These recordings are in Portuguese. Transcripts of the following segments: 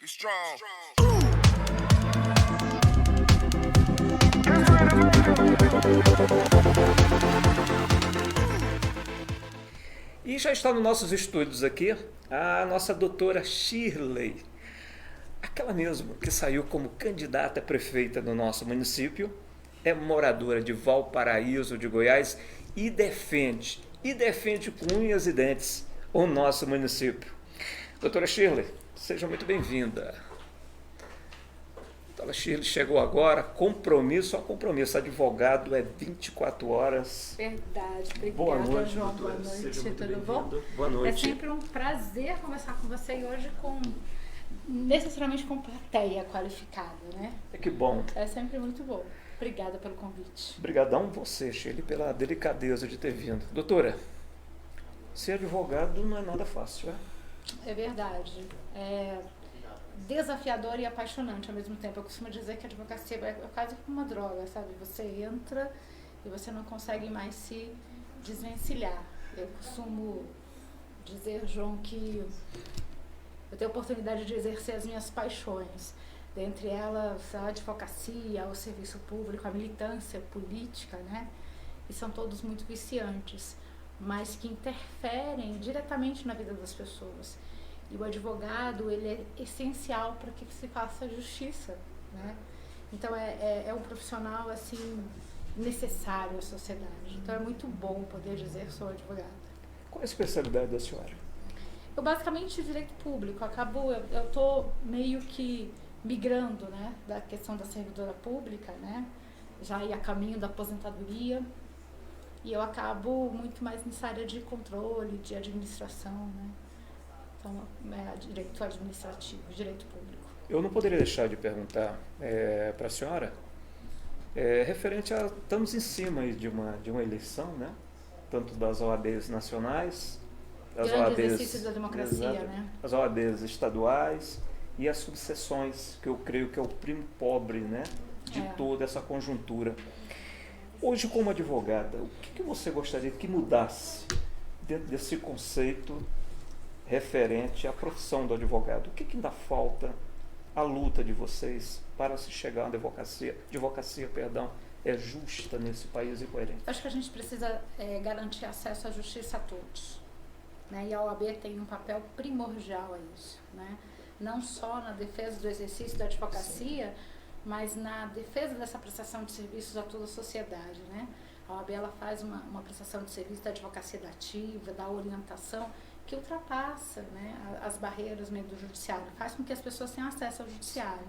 strong. E já está nos nossos estúdios aqui a nossa doutora Shirley, aquela mesmo que saiu como candidata a prefeita do nosso município, é moradora de Valparaíso de Goiás e defende com unhas e dentes o nosso município. Doutora Shirley, seja muito bem-vinda. Doutora Shirley chegou agora, compromisso a compromisso, advogado é 24 horas. Verdade, obrigada, Boa noite, João. doutora. Boa noite, Seja muito tudo bom? bem-vindo. Boa noite. É sempre um prazer conversar com você e hoje necessariamente com plateia qualificada, né? Que bom. É sempre muito bom. Obrigada pelo convite. Obrigadão você, Shirley, pela delicadeza de ter vindo. Doutora, ser advogado não é nada fácil, É verdade. É desafiador e apaixonante ao mesmo tempo. Eu costumo dizer que a advocacia é quase como uma droga, sabe? Você entra e você não consegue mais se desvencilhar. Eu costumo dizer, João, que eu tenho a oportunidade de exercer as minhas paixões. Dentre elas, a advocacia, o serviço público, a militância política, né? E são todos muito viciantes, mas que interferem diretamente na vida das pessoas. E o advogado, ele é essencial para que se faça justiça, né? Então, é um profissional, assim, necessário à sociedade. Então, é muito bom poder dizer que sou advogada. Qual é a especialidade da senhora? Eu, basicamente, direito público. Eu estou meio que migrando, né, da questão da servidora pública, né? Já ia a caminho da aposentadoria. E eu acabo muito mais nessa área de controle, de administração, né? Então, direito administrativo, direito público. Eu não poderia deixar de perguntar para a senhora, referente a, estamos em cima aí de uma eleição, né? Tanto das OABs nacionais, das Grande OABs, exercício da democracia, né? as OABs estaduais e as subseções, que eu creio que é o primo pobre, né? De toda essa conjuntura. Hoje, como advogada, o que você gostaria que mudasse dentro desse conceito referente à profissão do advogado? O que ainda falta à luta de vocês para se chegar a uma advocacia justa nesse país e coerente? Acho que a gente precisa garantir acesso à justiça a todos, né? E a OAB tem um papel primordial a isso, né? Não só na defesa do exercício da advocacia, sim, mas na defesa dessa prestação de serviços a toda a sociedade, né? A OAB, ela faz uma prestação de serviço da advocacia dativa, da orientação, que ultrapassa, né, as barreiras mesmo do judiciário, faz com que as pessoas tenham acesso ao judiciário.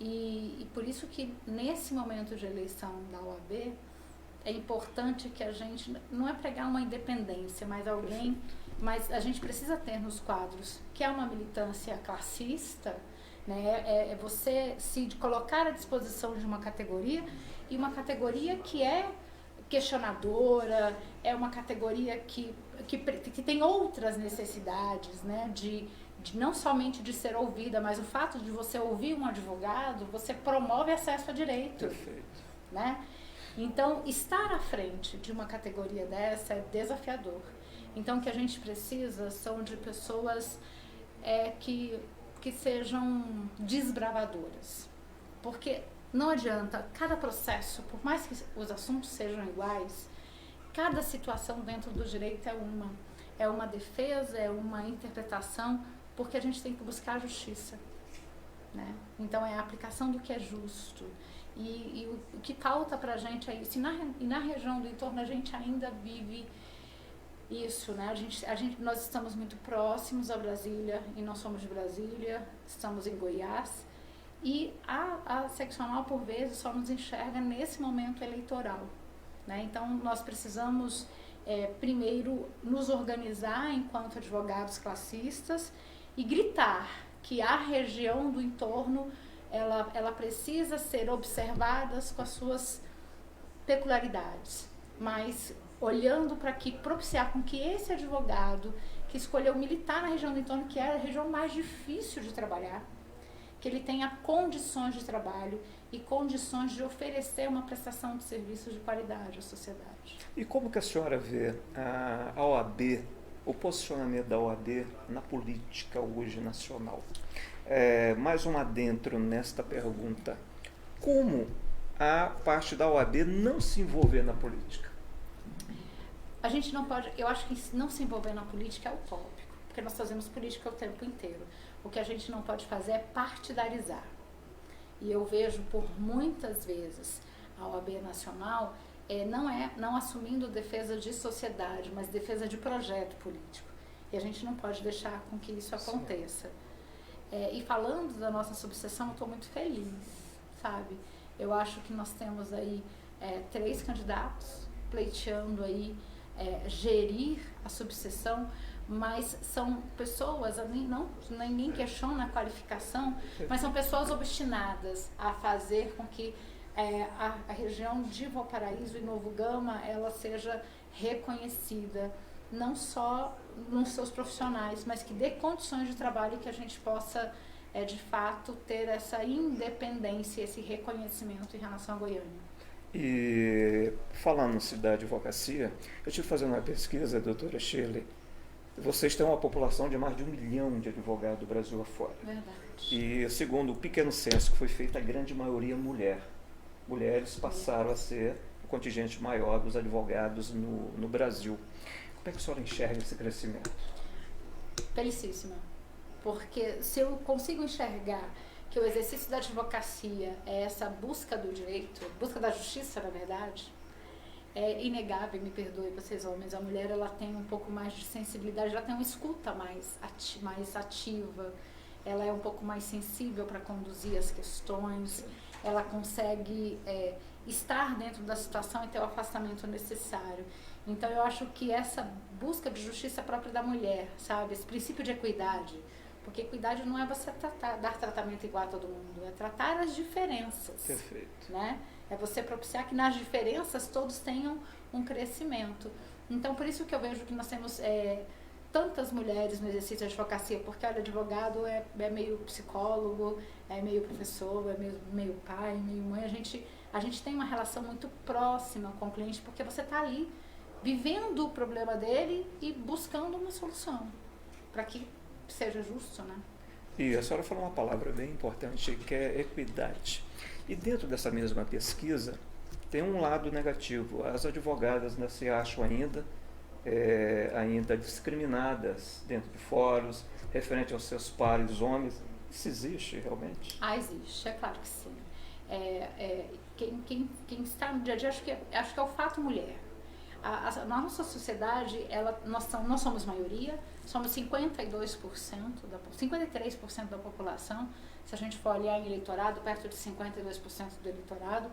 E por isso que nesse momento de eleição da OAB, é importante que a gente, não é pregar uma independência, mas a gente precisa ter nos quadros, que é uma militância classista, né, é você se colocar à disposição de uma categoria, e uma categoria que é questionadora, é uma categoria que tem outras necessidades, né, de não somente de ser ouvida, mas o fato de você ouvir um advogado, você promove acesso a direito. Perfeito. Né? Então, estar à frente de uma categoria dessa é desafiador. Então, o que a gente precisa são de pessoas que sejam desbravadoras. Porque não adianta, cada processo, por mais que os assuntos sejam iguais, cada situação dentro do direito é uma defesa, é uma interpretação, porque a gente tem que buscar a justiça, né? Então, é a aplicação do que é justo. E o que falta para a gente é isso. E na região do entorno a gente ainda vive isso, né? Nós estamos muito próximos a Brasília e não somos de Brasília, estamos em Goiás. E a seccional, por vezes, só nos enxerga nesse momento eleitoral, né? Então, nós precisamos, primeiro, nos organizar enquanto advogados classistas e gritar que a região do entorno, ela precisa ser observada com as suas peculiaridades, mas olhando para propiciar com que esse advogado que escolheu militar na região do entorno, que é a região mais difícil de trabalhar, que ele tenha condições de trabalho e condições de oferecer uma prestação de serviços de qualidade à sociedade. E como que a senhora vê a OAB, o posicionamento da OAB na política hoje nacional? mais um adentro nesta pergunta. Como a parte da OAB não se envolver na política? A gente não pode, eu acho que não se envolver na política é utópico, porque nós fazemos política o tempo inteiro. O que a gente não pode fazer é partidarizar. E eu vejo por muitas vezes a OAB Nacional não assumindo defesa de sociedade, mas defesa de projeto político. E a gente não pode deixar com que isso aconteça. E falando da nossa subseção, eu estou muito feliz, sabe? Eu acho que nós temos aí 3 candidatos pleiteando aí gerir a subseção, mas são pessoas, ninguém questiona a qualificação, mas são pessoas obstinadas a fazer com que a região de Valparaíso e Novo Gama ela seja reconhecida, não só nos seus profissionais, mas que dê condições de trabalho e que a gente possa, de fato, ter essa independência, esse reconhecimento em relação a Goiânia. E falando-se da advocacia, eu estive fazendo uma pesquisa, doutora Shirley, vocês têm uma população de mais de 1 milhão de advogados do Brasil afora. Verdade. E segundo o pequeno censo que foi feito, a grande maioria mulher. Mulheres passaram a ser o contingente maior dos advogados no Brasil. Como é que a senhora enxerga esse crescimento? Felicíssima. Porque se eu consigo enxergar que o exercício da advocacia é essa busca do direito, busca da justiça, na verdade, é inegável, me perdoe vocês homens, a mulher ela tem um pouco mais de sensibilidade, ela tem uma escuta mais ativa, ela é um pouco mais sensível para conduzir as questões, ela consegue estar dentro da situação e ter o afastamento necessário. Então eu acho que essa busca de justiça própria da mulher, sabe, esse princípio de equidade, porque equidade não é você dar tratamento igual a todo mundo, é tratar as diferenças. Perfeito. Né? É você propiciar que nas diferenças todos tenham um crescimento. Então, por isso que eu vejo que nós temos tantas mulheres no exercício de advocacia, porque olha, advogado é meio psicólogo, é meio professor, é meio pai, meio mãe. A gente tem uma relação muito próxima com o cliente, porque você está ali vivendo o problema dele e buscando uma solução, para que seja justo, né? E a senhora falou uma palavra bem importante, que é equidade. E dentro dessa mesma pesquisa, tem um lado negativo. As advogadas ainda se acham ainda discriminadas dentro de fóruns, referente aos seus pares homens. Isso existe realmente? Existe, é claro que sim. Quem está no dia a dia, acho que é o fato mulher. Na nossa sociedade, nós somos maioria, somos 53% da população, se a gente for olhar em eleitorado, perto de 52% do eleitorado,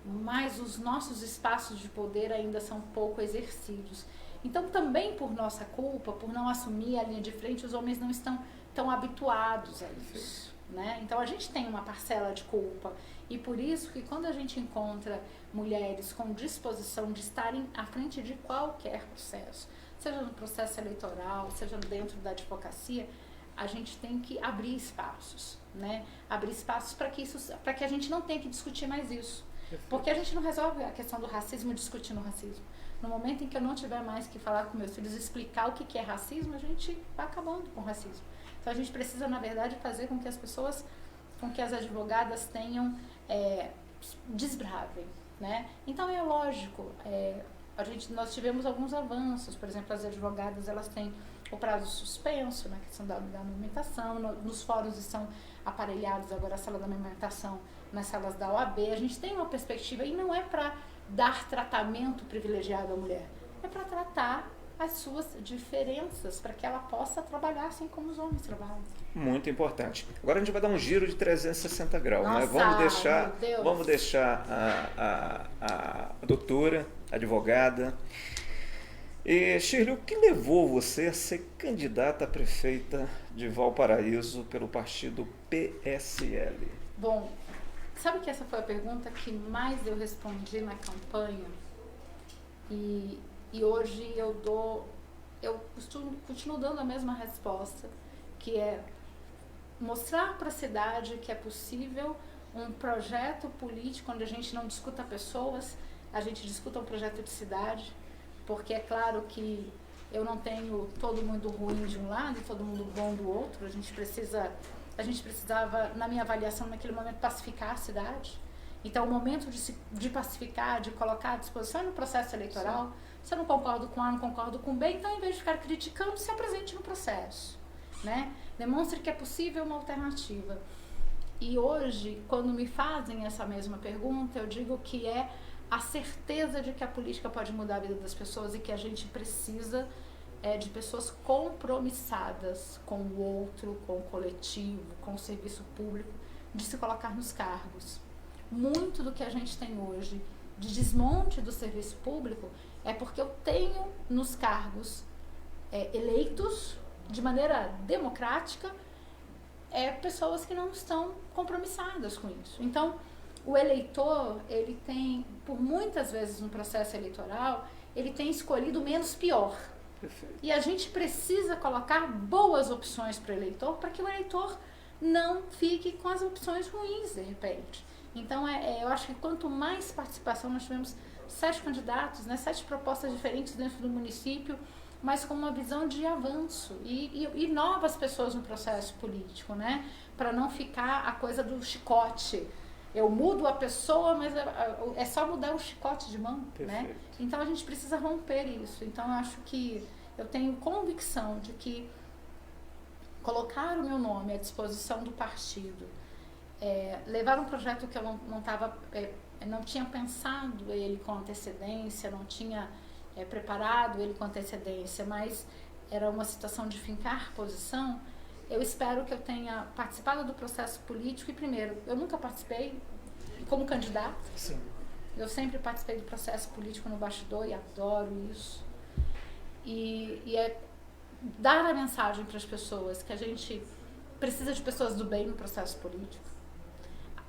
mas os nossos espaços de poder ainda são pouco exercidos. Então, também por nossa culpa, por não assumir a linha de frente, os homens não estão tão habituados a isso. Né? Então, a gente tem uma parcela de culpa. E por isso que quando a gente encontra mulheres com disposição de estarem à frente de qualquer processo, seja no processo eleitoral, seja dentro da advocacia, a gente tem que abrir espaços, né? Abrir espaços para que a gente não tenha que discutir mais isso. Porque a gente não resolve a questão do racismo discutindo o racismo. No momento em que eu não tiver mais que falar com meus filhos, explicar o que é racismo, a gente vai acabando com o racismo. Então a gente precisa, na verdade, fazer com que as pessoas, com que as advogadas tenham, desbravem, né? Então é lógico, nós tivemos alguns avanços, por exemplo, as advogadas elas têm o prazo suspenso na questão da amamentação, nos fóruns estão aparelhados agora a sala da amamentação nas salas da OAB, a gente tem uma perspectiva e não é para dar tratamento privilegiado à mulher, é para tratar as suas diferenças, para que ela possa trabalhar assim como os homens trabalham. Muito importante. Agora a gente vai dar um giro de 360 graus. Nossa, né? Vamos deixar a doutora, a advogada. E, Shirley, o que levou você a ser candidata a prefeita de Valparaíso pelo partido PSL? Bom, sabe que essa foi a pergunta que mais eu respondi na campanha? E hoje eu continuo dando a mesma resposta, que é mostrar para a cidade que é possível um projeto político onde a gente não discuta pessoas, a gente discuta um projeto de cidade, porque é claro que eu não tenho todo mundo ruim de um lado e todo mundo bom do outro, a gente precisa a gente precisava, na minha avaliação, naquele momento, pacificar a cidade. Então, o momento de pacificar, de colocar à disposição no processo eleitoral, sim, se eu não concordo com A, não concordo com B, então, em vez de ficar criticando, se apresente no processo, né? Demonstre que é possível uma alternativa. E hoje, quando me fazem essa mesma pergunta, eu digo que é a certeza de que a política pode mudar a vida das pessoas e que a gente precisa de pessoas compromissadas com o outro, com o coletivo, com o serviço público, de se colocar nos cargos. Muito do que a gente tem hoje de desmonte do serviço público é porque eu tenho nos cargos eleitos de maneira democrática pessoas que não estão compromissadas com isso. Então, o eleitor, ele tem, por muitas vezes no processo eleitoral, ele tem escolhido o menos pior. Perfeito. E a gente precisa colocar boas opções para o eleitor, para que o eleitor não fique com as opções ruins, de repente. Então, eu acho que quanto mais participação, nós tivemos 7 candidatos, né, 7 propostas diferentes dentro do município, mas com uma visão de avanço e novas pessoas no processo político, né, para não ficar a coisa do chicote. Eu mudo a pessoa, mas é só mudar o chicote de mão, né? Então a gente precisa romper isso. Então eu acho que eu tenho convicção de que colocar o meu nome à disposição do partido, levar um projeto que eu não tinha pensado ele com antecedência, não tinha preparado ele com antecedência, mas era uma situação de fincar posição. Eu espero que eu tenha participado do processo político e, primeiro, eu nunca participei como candidata. Sim. Eu sempre participei do processo político no bastidor e adoro isso. E é dar a mensagem para as pessoas que a gente precisa de pessoas do bem no processo político.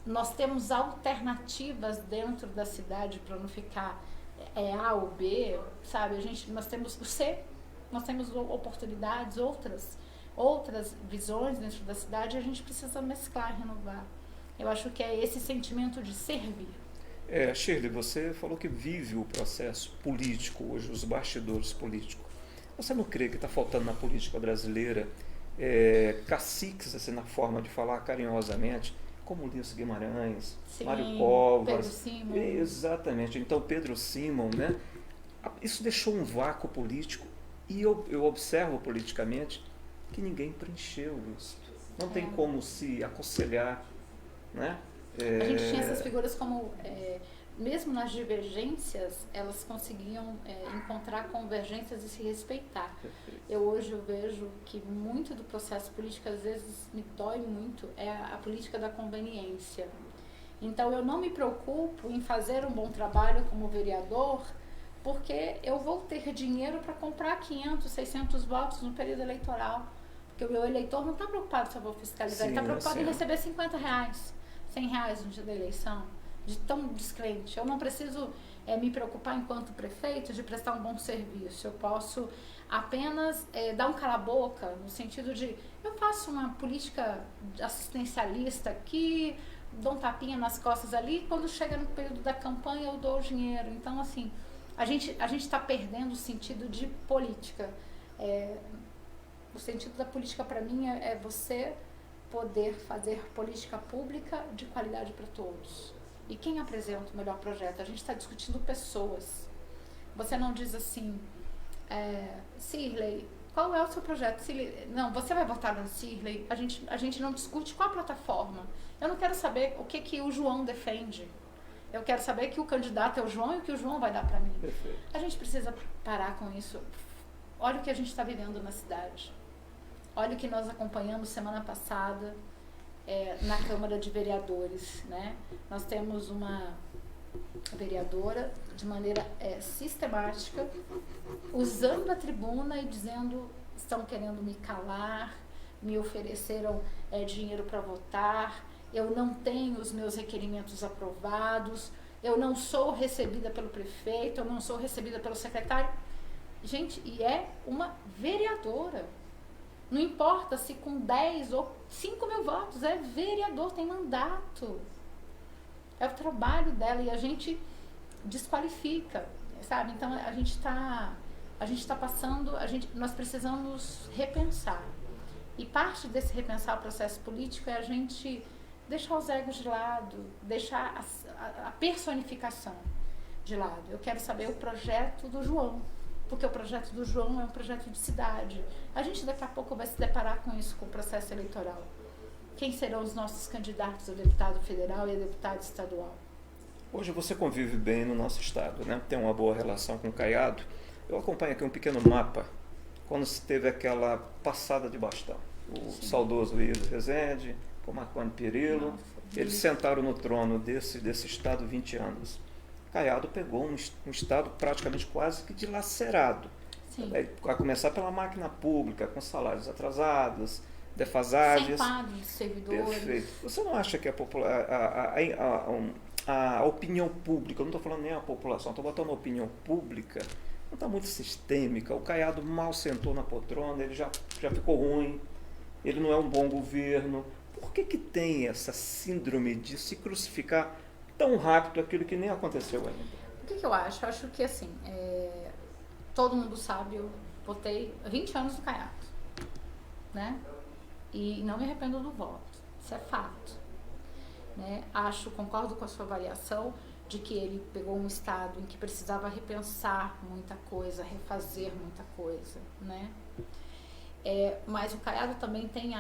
Nós temos alternativas dentro da cidade para não ficar A ou B, sabe? Nós temos o C, nós temos oportunidades, outras visões dentro da cidade, e a gente precisa mesclar, renovar. Eu acho que é esse sentimento de servir. Shirley, você falou que vive o processo político hoje, os bastidores políticos. Você não crê que está faltando na política brasileira caciques, assim, na forma de falar carinhosamente, como Ulisses Guimarães, sim, Mário Covas? Pedro Simon. Exatamente. Então, Pedro Simon, né? Isso deixou um vácuo político e eu observo politicamente que ninguém preencheu isso. Não tem como se aconselhar, né? A gente tinha essas figuras como, mesmo nas divergências, elas conseguiam encontrar convergências e se respeitar. Hoje eu vejo que muito do processo político, às vezes, me dói muito, é a política da conveniência. Então, eu não me preocupo em fazer um bom trabalho como vereador, porque eu vou ter dinheiro para comprar 500, 600 votos no período eleitoral. Porque o meu eleitor não está preocupado se eu vou fiscalizar, ele está preocupado em receber R$50, R$100 no dia da eleição, de tão descrente. Eu não preciso me preocupar enquanto prefeito de prestar um bom serviço. Eu posso apenas dar um cala-boca, no sentido de, eu faço uma política assistencialista aqui, dou um tapinha nas costas ali, quando chega no período da campanha eu dou o dinheiro. Então, assim, a gente está perdendo o sentido de política. O sentido da política, para mim, é você poder fazer política pública de qualidade para todos. E quem apresenta o melhor projeto? A gente está discutindo pessoas. Você não diz assim, Cirlei, qual é o seu projeto? Cirlei, não, você vai votar no Cirlei? A gente não discute qual a plataforma. Eu não quero saber o que o João defende. Eu quero saber que o candidato é o João e o que o João vai dar para mim. Perfeito. A gente precisa parar com isso. Olha o que a gente está vivendo na cidade. Olha o que nós acompanhamos semana passada na Câmara de Vereadores, né? Nós temos uma vereadora de maneira sistemática usando a tribuna e dizendo: estão querendo me calar, me ofereceram dinheiro para votar, eu não tenho os meus requerimentos aprovados, eu não sou recebida pelo prefeito, eu não sou recebida pelo secretário. Gente, e é uma vereadora. Não importa se com 10 ou 5 mil votos, é vereador, tem mandato. É o trabalho dela e a gente desqualifica, sabe? Então a gente está passando, nós precisamos repensar. E parte desse repensar o processo político é a gente deixar os egos de lado, deixar a personificação de lado. Eu quero saber o projeto do João, porque o projeto do João é um projeto de cidade. A gente daqui a pouco vai se deparar com isso, com o processo eleitoral. Quem serão os nossos candidatos a deputado federal e a deputado estadual? Hoje você convive bem no nosso estado, né? Tem uma boa relação com o Caiado. Eu acompanho aqui um pequeno mapa, quando se teve aquela passada de bastão. O saudoso Ives Rezende, o Marconi Perillo, eles sentaram no trono desse estado 20 anos. Caiado pegou um estado praticamente quase que dilacerado. A começar pela máquina pública, com salários atrasados, defasagens. Sem pagos de servidores. Perfeito. Você não acha que a opinião pública, eu não estou falando nem a população, estou botando a opinião pública, não está muito sistêmica? O Caiado mal sentou na poltrona, ele já ficou ruim, ele não é um bom governo. Por que tem essa síndrome de se crucificar tão rápido aquilo que nem aconteceu ainda? O que eu acho? Eu acho que assim, todo mundo sabe, eu votei 20 anos no Caiado, né? E não me arrependo do voto, isso é fato. Né? Concordo com a sua avaliação de que ele pegou um estado em que precisava repensar muita coisa, refazer muita coisa, né? Mas o Caiado também tem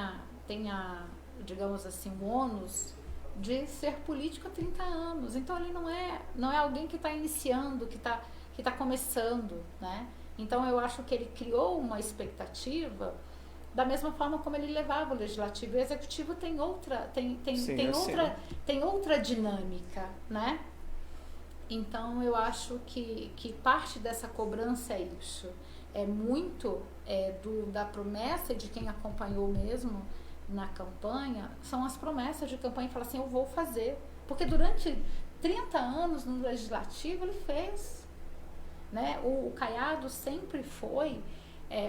digamos assim, o ônus de ser político há 30 anos. Então ele não é alguém que está iniciando, que tá começando, né? Então eu acho que ele criou uma expectativa da mesma forma como ele levava o legislativo. O executivo tem outra dinâmica, né? Então eu acho que parte dessa cobrança é isso. É muito da promessa de quem acompanhou mesmo na campanha, são as promessas de campanha, fala assim, eu vou fazer. Porque durante 30 anos no legislativo ele fez, né? O Caiado sempre foi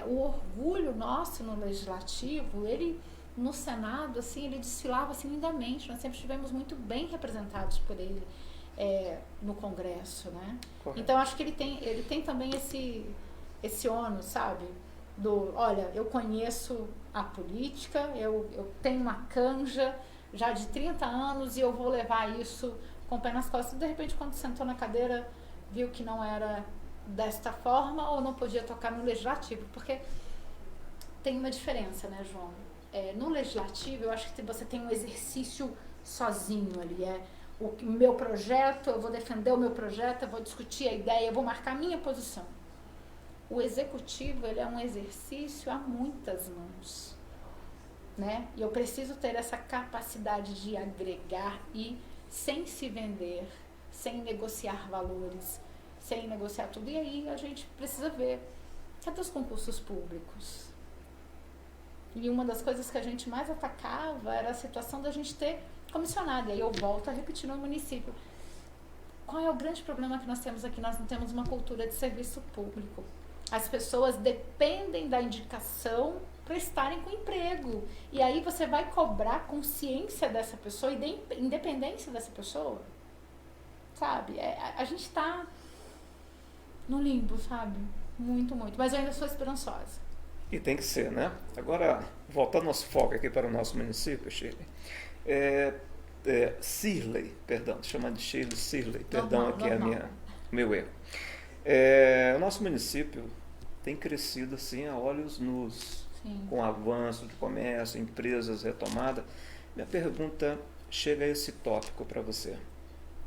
o orgulho nosso no legislativo. Ele no Senado, assim, ele desfilava assim lindamente, nós sempre estivemos muito bem representados por ele no Congresso, né? Correto. Então acho que ele tem também esse ônus, sabe? Olha, eu conheço a política, eu tenho uma canja já de 30 anos e eu vou levar isso com o pé nas costas. De repente, quando sentou na cadeira, viu que não era desta forma ou não podia tocar no legislativo, porque tem uma diferença, né, João? No legislativo, eu acho que você tem um exercício sozinho ali, o meu projeto, eu vou defender o meu projeto, eu vou discutir a ideia, eu vou marcar a minha posição. O executivo, ele é um exercício a muitas mãos, né? E eu preciso ter essa capacidade de agregar e sem se vender, sem negociar valores, sem negociar tudo. E aí a gente precisa ver, cadê os concursos públicos? E uma das coisas que a gente mais atacava era a situação da gente ter comissionado. E aí eu volto a repetir no município. Qual é o grande problema que nós temos aqui? Nós não temos uma cultura de serviço público. As pessoas dependem da indicação para estarem com emprego. E aí você vai cobrar consciência dessa pessoa e independência dessa pessoa. Sabe? A gente está no limbo, sabe? Muito, muito. Mas eu ainda sou esperançosa. E tem que ser, né? Agora, voltando nosso foco aqui para o nosso município, Shirley. Chamando de Shirley, perdão, aqui é meu erro. O nosso município tem crescido assim a olhos nus, sim, com avanço de comércio, empresas retomadas. Minha pergunta chega a esse tópico para você.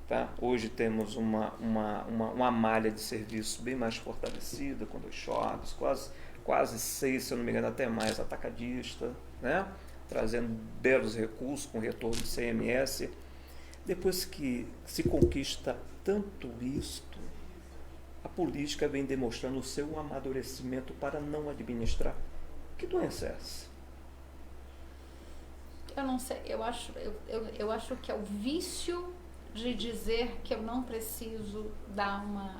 Tá? Hoje temos uma malha de serviço bem mais fortalecida, com 2 shoppings, quase 6, se eu não me engano, até mais, atacadista, né? Trazendo belos recursos com retorno de CMS. Depois que se conquista tanto isto, a política vem demonstrando o seu amadurecimento para não administrar. Que doença é essa? Eu não sei, eu acho que é o vício de dizer que eu não preciso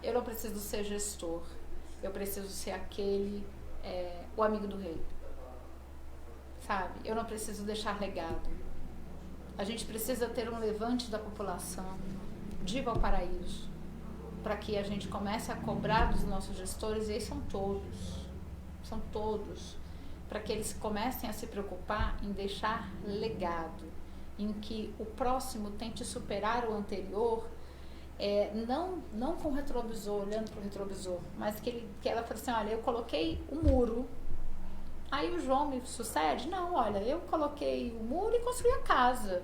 eu não preciso ser gestor, eu preciso ser o amigo do rei, sabe? Eu não preciso deixar legado. A gente precisa ter um levante da população de Valparaíso, para que a gente comece a cobrar dos nossos gestores, e aí são todos, para que eles comecem a se preocupar em deixar legado, em que o próximo tente superar o anterior, não com o retrovisor, olhando para o retrovisor, mas que ela fala assim, olha, eu coloquei o muro, aí o João me sucede? Não, olha, eu coloquei o muro e construí a casa.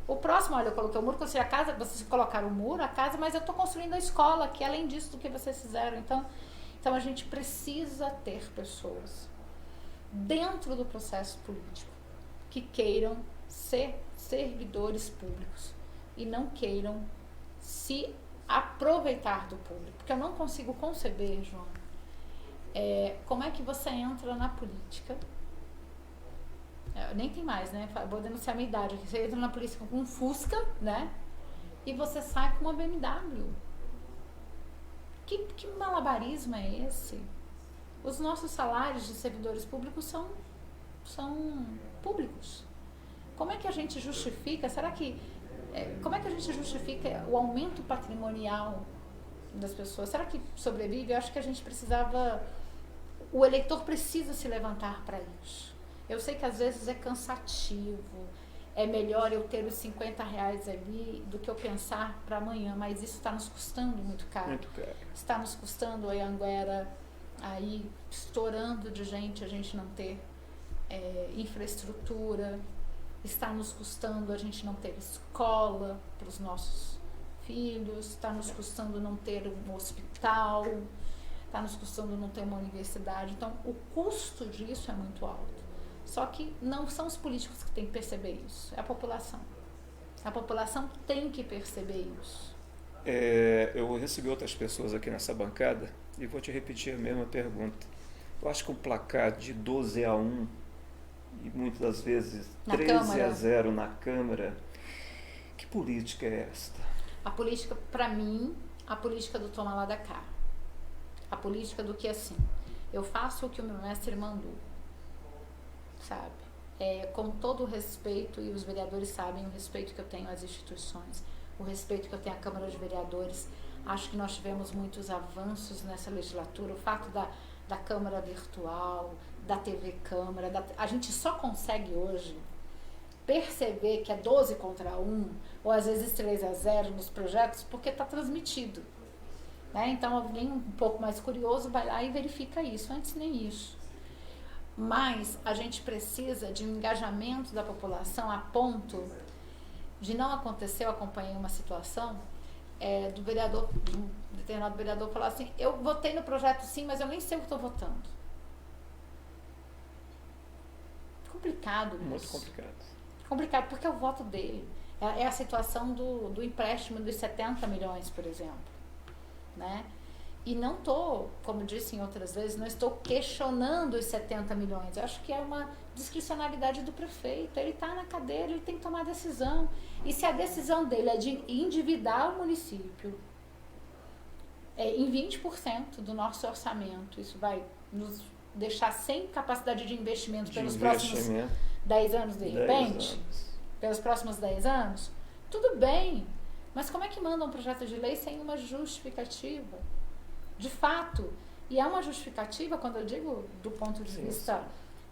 O próximo, olha, eu coloquei o muro, construí a casa, vocês colocaram o muro, a casa, mas eu estou construindo a escola, que é além disso do que vocês fizeram. Então a gente precisa ter pessoas dentro do processo político que queiram ser servidores públicos e não queiram se aproveitar do público. Porque eu não consigo conceber, João, como é que você entra na política, nem tem mais, né? Vou denunciar a minha idade aqui. Você entra na política com um Fusca, né? E você sai com uma BMW. Que malabarismo é esse? Os nossos salários de servidores públicos são públicos. Como é que a gente justifica? Como é que a gente justifica o aumento patrimonial das pessoas? Será que sobrevive? Eu acho que a gente precisava... O eleitor precisa se levantar para isso. Eu sei que às vezes é cansativo, é melhor eu ter os R$50 ali do que eu pensar para amanhã, mas isso está nos custando muito caro. Muito caro. Está nos custando a Anhanguera aí estourando de gente, a gente não ter infraestrutura, está nos custando a gente não ter escola para os nossos filhos, está nos custando não ter um hospital, está nos custando não ter uma universidade. Então, o custo disso é muito alto. Só que não são os políticos que têm que perceber isso, é a população. A população tem que perceber isso. Eu recebi outras pessoas aqui nessa bancada e vou te repetir a mesma pergunta. Eu acho que um placar de 12-1 e muitas das vezes 13-0 na Câmara, que política é esta? A política, para mim, a política do toma lá da cá. A política do que assim, eu faço o que o meu mestre mandou. Sabe? Com todo o respeito, e os vereadores sabem o respeito que eu tenho às instituições, o respeito que eu tenho à Câmara de Vereadores. Acho que nós tivemos muitos avanços nessa legislatura, o fato da Câmara virtual, da TV Câmara, a gente só consegue hoje perceber que é 12-1, ou às vezes 3-0 nos projetos, porque está transmitido. Né? Então alguém um pouco mais curioso vai lá e verifica isso, antes nem isso. Mas a gente precisa de um engajamento da população a ponto de não acontecer. Eu acompanhei uma situação de um determinado vereador falar assim, eu votei no projeto sim, mas eu nem sei o que estou votando. Complicado isso. Muito complicado. Complicado, porque é o voto dele. É a situação do empréstimo dos 70 milhões, por exemplo. Né? E não estou, como disse em outras vezes, não estou questionando os 70 milhões. Eu acho que é uma discricionalidade do prefeito. Ele está na cadeira, ele tem que tomar decisão. E se a decisão dele é de endividar o município em 20% do nosso orçamento, isso vai nos deixar sem capacidade de investimento pelos próximos 10 anos, de repente, pelos próximos 10 anos, tudo bem. Mas como é que manda um projeto de lei sem uma justificativa? De fato, e é uma justificativa, quando eu digo do ponto de vista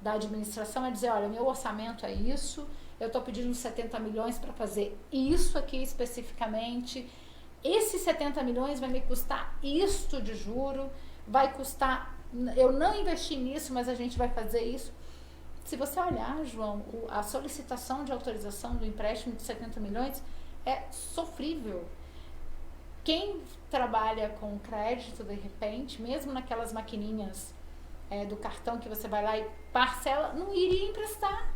da administração, é dizer, olha, meu orçamento é isso, eu estou pedindo 70 milhões para fazer isso aqui especificamente, esses 70 milhões vai me custar isto de juro, vai custar, eu não investi nisso, mas a gente vai fazer isso. Se você olhar, João, a solicitação de autorização do empréstimo de 70 milhões é sofrível. Quem trabalha com crédito, de repente, mesmo naquelas maquininhas do cartão que você vai lá e parcela, não iria emprestar.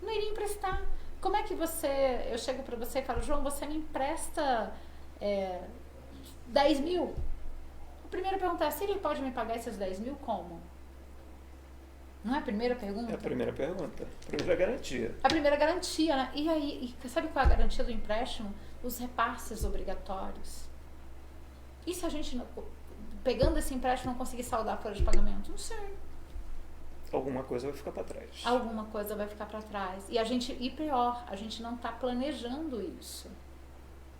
Não iria emprestar. Como é que eu chego para você e falo, João, você me empresta 10 mil? A primeira pergunta é, se ele pode me pagar esses 10 mil, como? Não é a primeira pergunta? É a primeira pergunta. A primeira garantia. A primeira garantia, né? E aí, sabe qual é a garantia do empréstimo? Os repasses obrigatórios. E se a gente, pegando esse empréstimo, não conseguir saldar a folha de pagamento? Não sei. Alguma coisa vai ficar para trás. Alguma coisa vai ficar para trás. E pior, a gente não está planejando isso.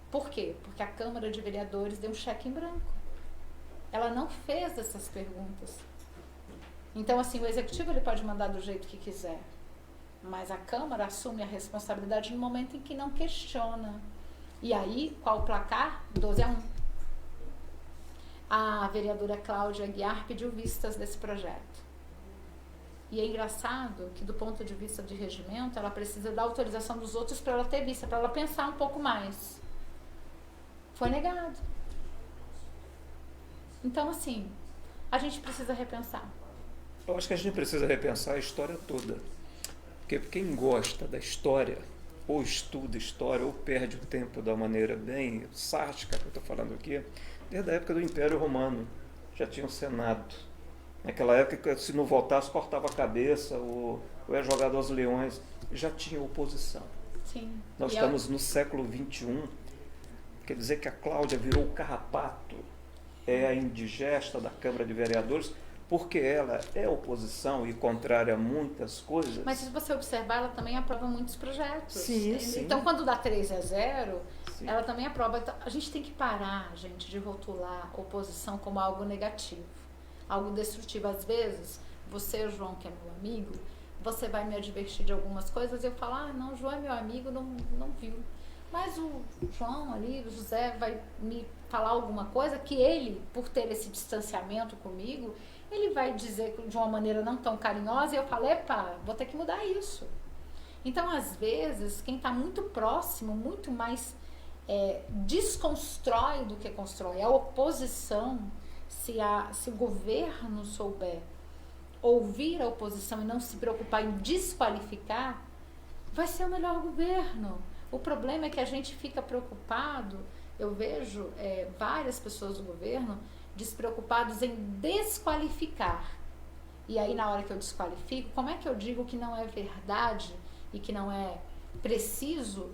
Por quê? Porque a Câmara de Vereadores deu um cheque em branco. Ela não fez essas perguntas. Então, assim, o executivo ele pode mandar do jeito que quiser, mas a Câmara assume a responsabilidade no momento em que não questiona. E aí, qual o placar? 12-1. A vereadora Cláudia Aguiar pediu vistas desse projeto. E é engraçado que, do ponto de vista de regimento, ela precisa da autorização dos outros para ela ter vista, para ela pensar um pouco mais. Foi negado. Então, assim, a gente precisa repensar. Eu acho que a gente precisa repensar a história toda. Porque quem gosta da história, ou estuda história, ou perde o tempo da maneira bem sática que eu estou falando aqui, desde a época do Império Romano, já tinha um Senado. Naquela época, se não votasse, cortava a cabeça, ou era jogado aos leões, já tinha oposição. Sim. Nós estamos no século XXI, quer dizer que a Cláudia virou o carrapato, é a indigesta da Câmara de Vereadores, porque ela é oposição e contrária a muitas coisas. Mas se você observar, ela também aprova muitos projetos. Sim, sim. Então, quando dá 3-0, Sim. ela também aprova. Então, a gente tem que parar, gente, de rotular oposição como algo negativo, algo destrutivo. Às vezes, você, João, que é meu amigo, você vai me advertir de algumas coisas e eu falo, ah, não, João é meu amigo, não viu. Mas o João ali, o José, vai me falar alguma coisa que ele, por ter esse distanciamento comigo, ele vai dizer de uma maneira não tão carinhosa e eu falo, epa, vou ter que mudar isso. Então, às vezes, quem está muito próximo, muito mais desconstrói do que constrói. A oposição, se o governo souber ouvir a oposição e não se preocupar em desqualificar, vai ser o melhor governo. O problema é que a gente fica preocupado, eu vejo várias pessoas do governo despreocupados em desqualificar. E aí, na hora que eu desqualifico, como é que eu digo que não é verdade e que não é preciso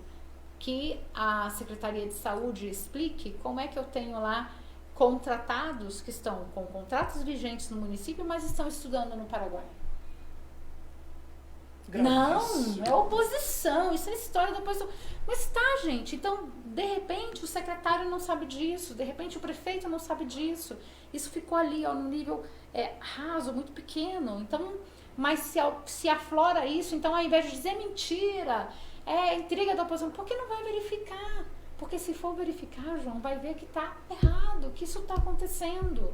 que a Secretaria de Saúde explique como é que eu tenho lá contratados que estão com contratos vigentes no município, mas estão estudando no Paraguai? Não, é oposição, isso é história da oposição. Mas tá, gente, então, de repente, o secretário não sabe disso, de repente o prefeito não sabe disso. Isso ficou ali, ó, no nível raso, muito pequeno. Então, mas se aflora isso, então ao invés de dizer mentira, intriga da oposição, por que não vai verificar? Porque se for verificar, João, vai ver que tá errado, que isso tá acontecendo.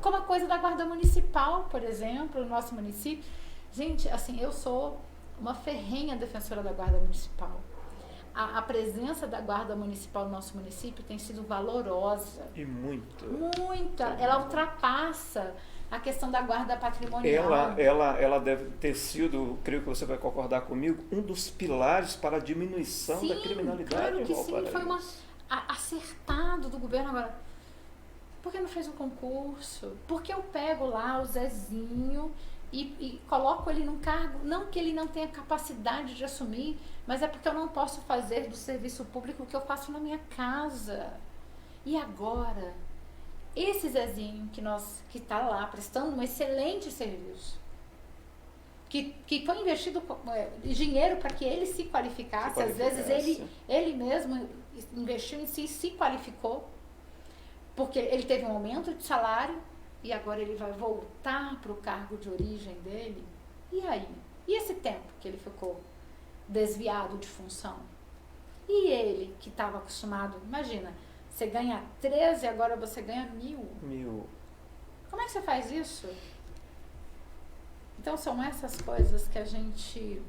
Como a coisa da Guarda Municipal, por exemplo, no nosso município. Gente, assim, eu sou uma ferrenha defensora da Guarda Municipal. A presença da Guarda Municipal no nosso município tem sido valorosa. E muito. Muita. Ela ultrapassa a questão da guarda patrimonial. Ela deve ter sido, creio que você vai concordar comigo, um dos pilares para a diminuição da criminalidade. Claro que sim, foi acertado do governo agora. Por que não fez um concurso? Porque eu pego lá o Zezinho e coloco ele num cargo, não que ele não tenha capacidade de assumir, mas é porque eu não posso fazer do serviço público o que eu faço na minha casa. E agora, esse Zezinho que está lá prestando um excelente serviço, que foi investido dinheiro para que ele se qualificasse, às vezes ele mesmo investiu em si e se qualificou, porque ele teve um aumento de salário, e agora ele vai voltar para o cargo de origem dele. E aí? E esse tempo que ele ficou desviado de função? E ele que estava acostumado, imagina, você ganha 13, agora você ganha 1.000. Como é que você faz isso? Então são essas coisas que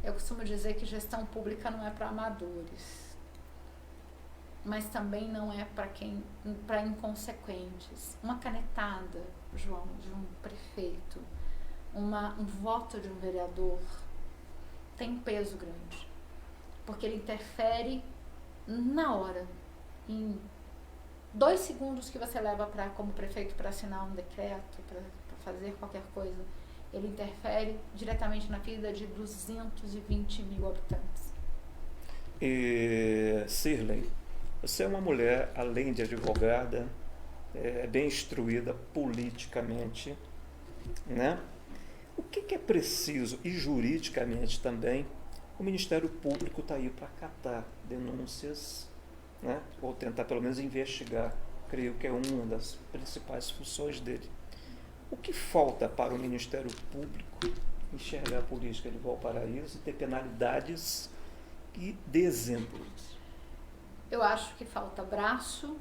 eu costumo dizer que gestão pública não é para amadores, mas também não é para inconsequentes. Uma canetada, João, de um prefeito, um voto de um vereador tem um peso grande, porque ele interfere na hora, em 2 segundos que você leva como prefeito para assinar um decreto, para fazer qualquer coisa, ele interfere diretamente na vida de 220 mil habitantes. Sirley, você é uma mulher, além de advogada, bem instruída politicamente, né? O que é preciso, e juridicamente também, o Ministério Público está aí para acatar denúncias, né? Ou tentar pelo menos investigar, creio que é uma das principais funções dele. O que falta para o Ministério Público enxergar a política de Valparaíso e ter penalidades e dê exemplos? Eu acho que falta braço,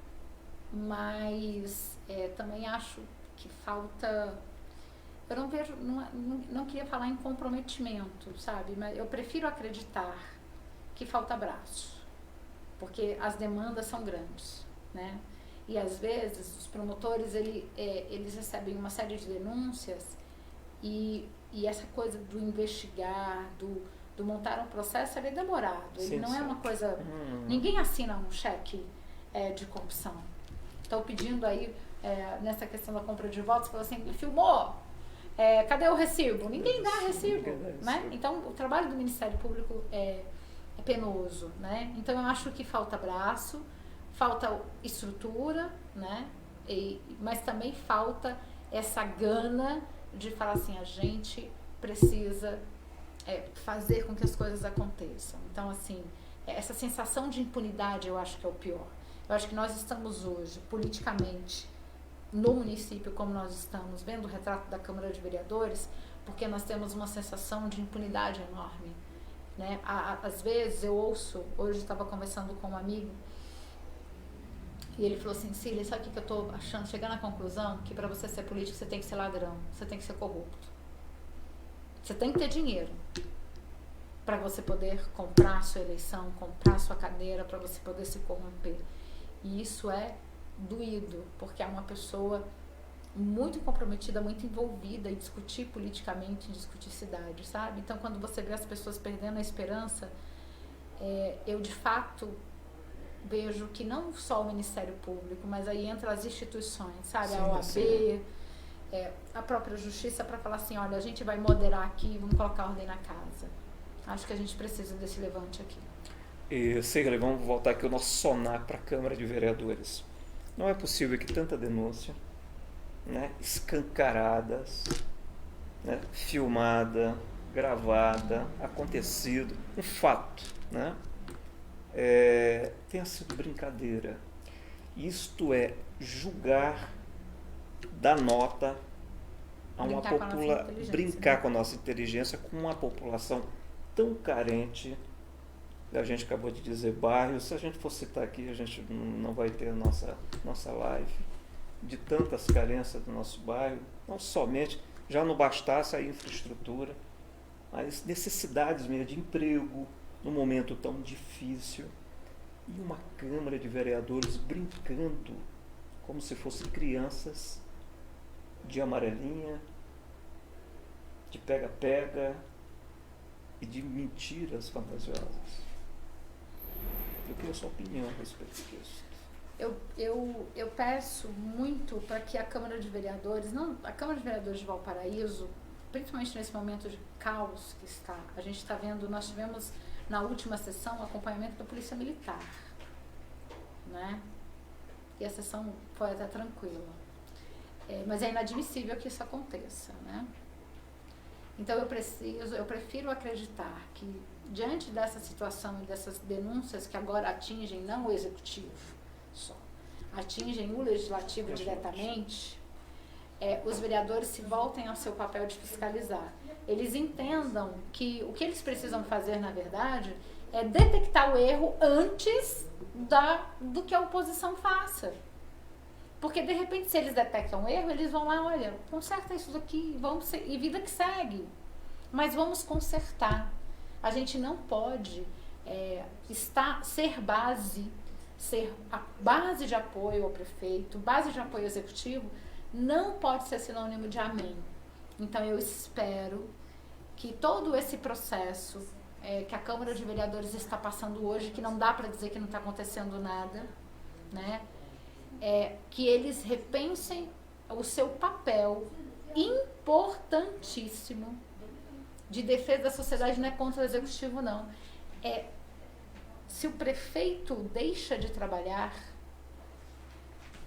mas também acho que falta... Eu não vejo, não queria falar em comprometimento, sabe? Mas eu prefiro acreditar que falta braço, porque as demandas são grandes, né? E às vezes os promotores eles recebem uma série de denúncias e essa coisa do investigar, do montar um processo, ele é demorado. Ele não é uma coisa... Ninguém assina um cheque de corrupção. Estou pedindo aí, nessa questão da compra de votos, falou assim, filmou, cadê o recibo? Ninguém dá recibo, né? Então, o trabalho do Ministério Público é penoso, né? Então, eu acho que falta braço, falta estrutura, né? Mas também falta essa gana de falar assim, a gente precisa fazer com que as coisas aconteçam. Então, assim, essa sensação de impunidade eu acho que é o pior. Eu acho que nós estamos hoje, politicamente, no município como nós estamos, vendo o retrato da Câmara de Vereadores, porque nós temos uma sensação de impunidade enorme, né? Às vezes eu ouço, hoje eu estava conversando com um amigo, e ele falou assim, Cília, sabe o que eu estou achando? Chegando à conclusão que para você ser político você tem que ser ladrão, você tem que ser corrupto. Você tem que ter dinheiro para você poder comprar a sua eleição, comprar a sua cadeira, para você poder se corromper. E isso é doído, porque é uma pessoa muito comprometida, muito envolvida em discutir politicamente, em discutir cidade, sabe? Então, quando você vê as pessoas perdendo a esperança, eu de fato vejo que não só o Ministério Público, mas aí entra as instituições, sabe? Sim, a OAB, a própria Justiça, para falar assim, olha, a gente vai moderar aqui, vamos colocar ordem na casa. Acho que a gente precisa desse levante aqui. E, Cirlei, vamos voltar aqui ao nosso sonar para a Câmara de Vereadores. Não é possível que tanta denúncia, né, escancaradas, né, filmada, gravada, acontecido, um fato, né, tenha sido brincadeira. Isto é julgar, dar nota a uma população, brincar com a nossa inteligência, com uma população tão carente. A gente acabou de dizer bairros, se a gente for citar aqui, a gente não vai ter a nossa live, de tantas carências do nosso bairro, não somente, já não bastasse a infraestrutura, mas necessidades mesmo de emprego, num momento tão difícil, e uma Câmara de Vereadores brincando como se fossem crianças, de amarelinha, de pega-pega e de mentiras fantasiosas. Eu queria a sua opinião a respeito disso. Eu peço muito para que a Câmara de Vereadores, a Câmara de Vereadores de Valparaíso, principalmente nesse momento de caos que está, a gente está vendo, nós tivemos na última sessão o acompanhamento da Polícia Militar, né? E a sessão foi até tranquila. Mas é inadmissível que isso aconteça, né? Então eu prefiro acreditar que diante dessa situação e dessas denúncias que agora atingem não o executivo só, atingem o legislativo diretamente, os vereadores se voltem ao seu papel de fiscalizar. Eles entendam que o que eles precisam fazer, na verdade, é detectar o erro antes do que a oposição faça. Porque, de repente, se eles detectam um erro, eles vão lá, olha, conserta isso daqui, e vida que segue. Mas vamos consertar. A gente não pode ser a base de apoio ao prefeito, base de apoio ao executivo, não pode ser sinônimo de amém. Então, eu espero que todo esse processo que a Câmara de Vereadores está passando hoje, que não dá para dizer que não está acontecendo nada, né? Que eles repensem o seu papel importantíssimo de defesa da sociedade. Não é contra o executivo, não. Se o prefeito deixa de trabalhar,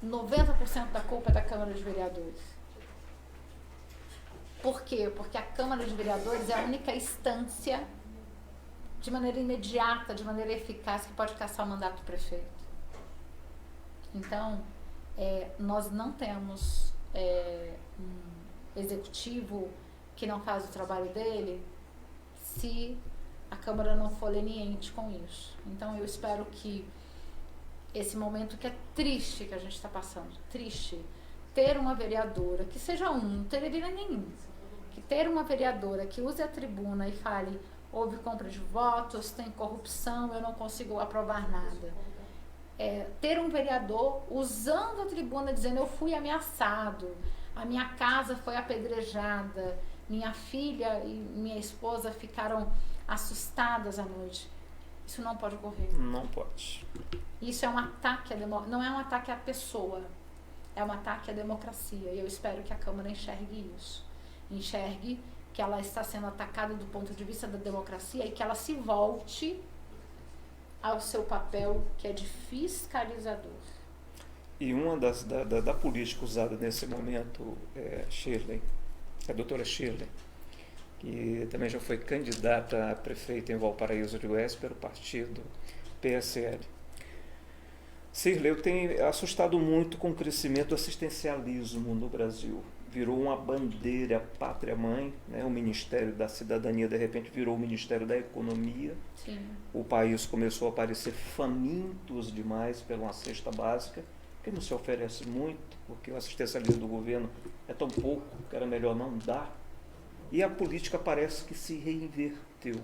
90% da culpa é da Câmara de Vereadores. Por quê? Porque a Câmara de Vereadores é a única instância, de maneira imediata, de maneira eficaz, que pode cassar o mandato do prefeito. Então, nós não temos executivo que não faz o trabalho dele, se a Câmara não for leniente com isso. Então eu espero que esse momento que é triste que a gente está passando, triste, ter uma vereadora, que seja não teria nenhum, que ter uma vereadora que use a tribuna e fale, houve compra de votos, tem corrupção, eu não consigo aprovar nada. Ter um vereador usando a tribuna dizendo, eu fui ameaçado, a minha casa foi apedrejada, minha filha e minha esposa ficaram assustadas à noite. Isso não pode ocorrer. Não pode. Isso é um ataque à democracia, não é um ataque à pessoa, é um ataque à democracia. E eu espero que a Câmara enxergue isso. Enxergue que ela está sendo atacada do ponto de vista da democracia e que ela se volte ao seu papel, que é de fiscalizador. E uma da política usada nesse momento é Shirley, a doutora Shirley, que também já foi candidata a prefeita em Valparaíso de Goiás pelo partido PSL. Shirley tem assustado muito com o crescimento do assistencialismo no Brasil. Virou uma bandeira pátria-mãe, né? O Ministério da Cidadania, de repente, virou o Ministério da Economia. Sim. O país começou a parecer famintos demais pela uma cesta básica, que não se oferece muito, porque o assistencialismo do governo é tão pouco que era melhor não dar. E a política parece que se reinverteu.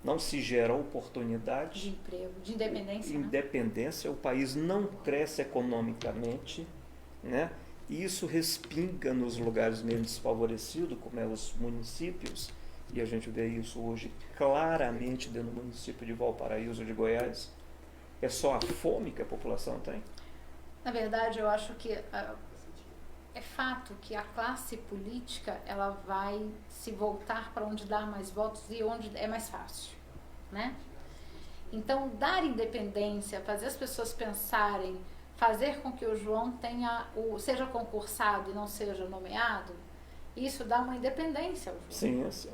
Não se gera oportunidade de emprego, de independência. Independência, né? O país não cresce economicamente, né? E isso respinga nos lugares menos desfavorecidos, como é os municípios, e a gente vê isso hoje claramente dentro do município de Valparaíso de Goiás. É só a fome que a população tem? Na verdade, eu acho que é fato que a classe política ela vai se voltar para onde dá mais votos e onde é mais fácil, né? Então, dar independência, fazer as pessoas pensarem, fazer com que o João seja concursado e não seja nomeado, isso dá uma independência ao João. Sim, é sim.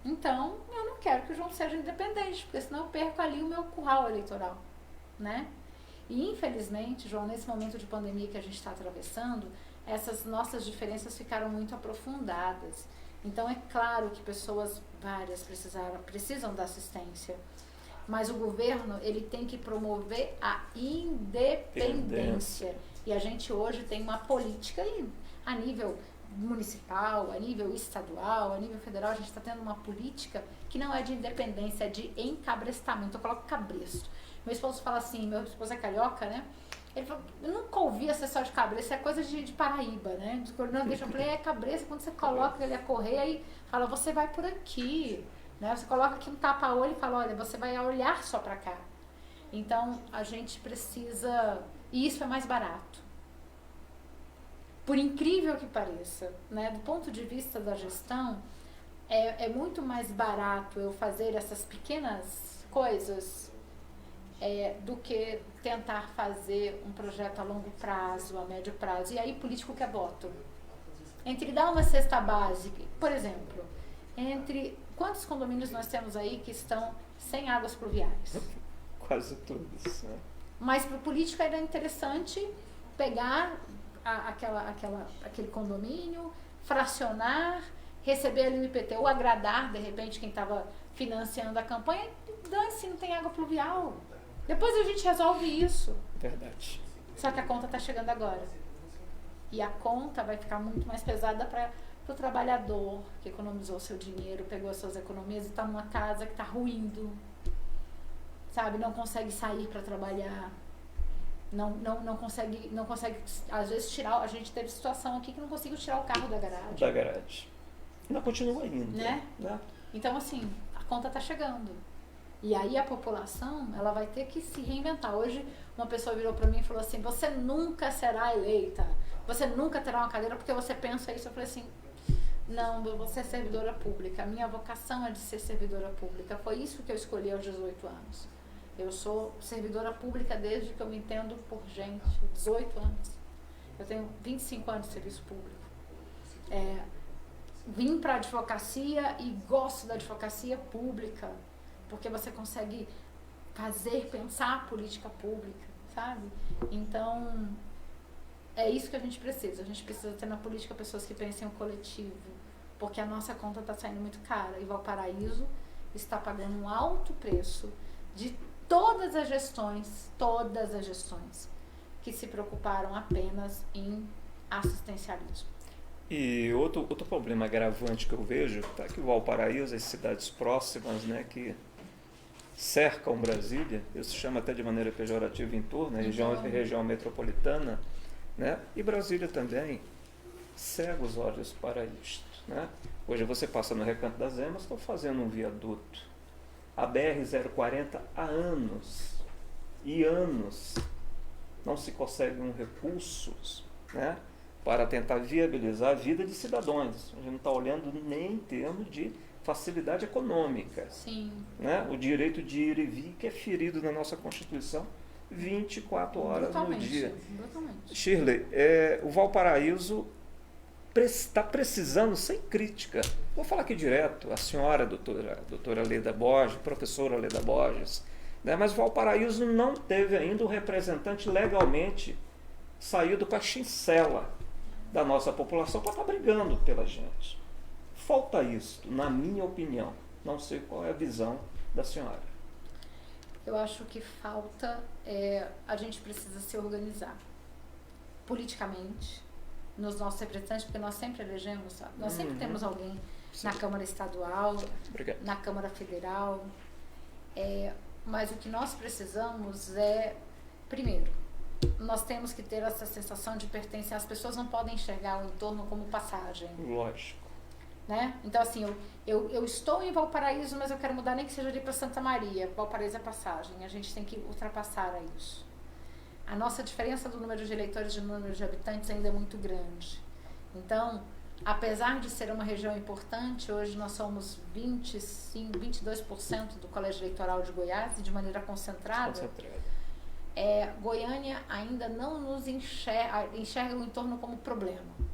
Então, eu não quero que o João seja independente, porque senão eu perco ali o meu curral eleitoral, né? E, infelizmente, João, nesse momento de pandemia que a gente está atravessando, essas nossas diferenças ficaram muito aprofundadas. Então, é claro que pessoas várias precisam da assistência, mas o governo ele tem que promover a independência. E a gente hoje tem uma política a nível municipal, a nível estadual, a nível federal, a gente está tendo uma política que não é de independência, é de encabrestamento. Eu coloco cabresto. Meu esposo fala assim, meu esposo é carioca, né? Ele falou, eu nunca ouvi essa história de cabresto, é coisa de Paraíba, né? Eu falei, cabresto, quando você coloca ele a correr, aí fala, você vai por aqui, né? Você coloca aqui um tapa-olho e fala, olha, você vai olhar só pra cá. Então, a gente precisa, e isso é mais barato. Por incrível que pareça, né? Do ponto de vista da gestão, é muito mais barato eu fazer essas pequenas coisas do que tentar fazer um projeto a longo prazo, a médio prazo. E aí político quer voto. Entre dar uma cesta básica, por exemplo, quantos condomínios nós temos aí que estão sem águas pluviais? Quase todos. Né? Mas para o político era interessante pegar aquele condomínio, fracionar, receber ali o IPTU, agradar de repente quem estava financiando a campanha e dane-se, não tem água pluvial. Depois a gente resolve isso. Verdade. Só que a conta está chegando agora. E a conta vai ficar muito mais pesada para o trabalhador que economizou seu dinheiro, pegou as suas economias e está numa casa que está ruindo. Sabe? Não consegue sair para trabalhar. Não consegue, às vezes, tirar. A gente teve situação aqui que não conseguiu tirar o carro da garagem. Ainda continua indo. Né? Então, assim, a conta está chegando. E aí a população, ela vai ter que se reinventar. Hoje, uma pessoa virou para mim e falou assim, você nunca será eleita, você nunca terá uma cadeira porque você pensa isso. Eu falei assim, não, eu vou ser servidora pública. A minha vocação é de ser servidora pública. Foi isso que eu escolhi aos 18 anos. Eu sou servidora pública desde que eu me entendo por gente, 18 anos. Eu tenho 25 anos de serviço público. Vim para a advocacia e gosto da advocacia pública, porque você consegue pensar a política pública, sabe? Então, é isso que a gente precisa. A gente precisa ter na política pessoas que pensem o coletivo, porque a nossa conta está saindo muito cara. E Valparaíso está pagando um alto preço de todas as gestões que se preocuparam apenas em assistencialismo. E outro problema agravante que eu vejo é que Valparaíso, as cidades próximas, né, que cercam Brasília, isso se chama até de maneira pejorativa em torno, região metropolitana, né, e Brasília também cega os olhos para isto. Né? Hoje você passa no Recanto das Emas, estão fazendo um viaduto. A BR-040 há anos e anos não se conseguem recursos, né, para tentar viabilizar a vida de cidadãos. A gente não está olhando nem em termos de facilidade econômica. Sim. Né? O direito de ir e vir, que é ferido na nossa Constituição 24 horas no dia. Brutalmente. Shirley, o Valparaíso está precisando, sem crítica, vou falar aqui direto, a senhora doutora Leda Borges, professora Leda Borges, né? Mas Valparaíso não teve ainda um representante legalmente saído com a chancela da nossa população para estar brigando pela gente. Falta isso, na minha opinião. Não sei qual é a visão da senhora. Eu acho que falta, a gente precisa se organizar politicamente nos nossos representantes, porque nós sempre elegemos, sabe? Nós sempre temos alguém na Câmara Estadual, na Câmara Federal, mas o que nós precisamos primeiro, nós temos que ter essa sensação de pertencer. As pessoas não podem enxergar o entorno como passagem. Lógico. Né? Então, assim, eu estou em Valparaíso, mas eu quero mudar, nem que seja ali para Santa Maria. Valparaíso é passagem, a gente tem que ultrapassar a isso. A nossa diferença do número de eleitores e do número de habitantes ainda é muito grande. Então, apesar de ser uma região importante, hoje nós somos 22% do Colégio Eleitoral de Goiás, e de maneira concentrada. Goiânia ainda não nos enxerga o entorno como problema.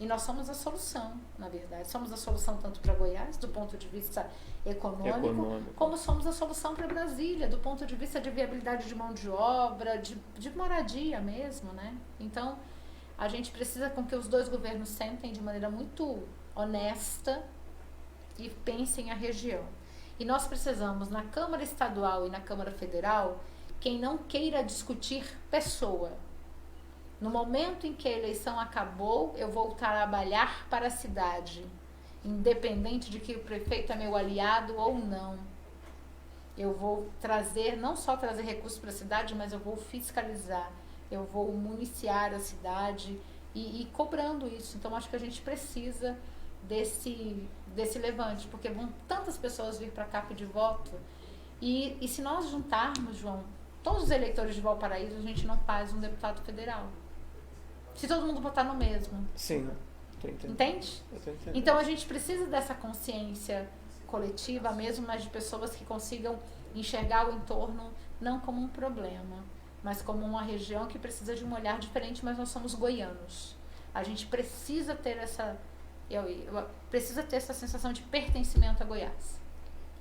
E nós somos a solução, na verdade. Somos a solução tanto para Goiás, do ponto de vista econômico, como somos a solução para Brasília, do ponto de vista de viabilidade de mão de obra, de moradia mesmo, né? Então, a gente precisa com que os dois governos sentem de maneira muito honesta e pensem a região. E nós precisamos, na Câmara Estadual e na Câmara Federal, quem não queira discutir pessoa. No momento em que a eleição acabou, eu vou trabalhar para a cidade, independente de que o prefeito é meu aliado ou não. Eu vou não só trazer recursos para a cidade, mas eu vou fiscalizar, eu vou municiar a cidade e cobrando isso. Então, acho que a gente precisa desse levante, porque vão tantas pessoas vir para cá pedir voto, e se nós juntarmos, João, todos os eleitores de Valparaíso, a gente não faz um deputado federal. Se todo mundo votar no mesmo. Sim, tô entendendo. Entende? Eu tô entendendo. Então a gente precisa dessa consciência coletiva mesmo, mas de pessoas que consigam enxergar o entorno não como um problema, mas como uma região que precisa de um olhar diferente, mas nós somos goianos. A gente precisa ter precisa ter essa sensação de pertencimento a Goiás.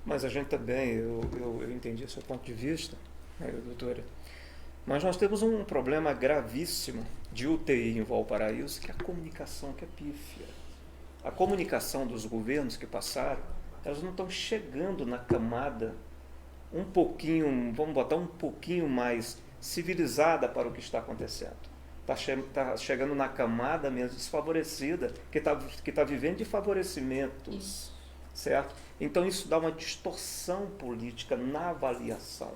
Mas a gente também, eu entendi o seu ponto de vista, né, doutora, mas nós temos um problema gravíssimo de UTI em Valparaíso, que é a comunicação, que é pífia. A comunicação dos governos que passaram, elas não estão chegando na camada um pouquinho, vamos botar um pouquinho mais civilizada para o que está acontecendo. Está chegando na camada mesmo desfavorecida, que está vivendo de favorecimentos. Isso. Certo? Então isso dá uma distorção política na avaliação.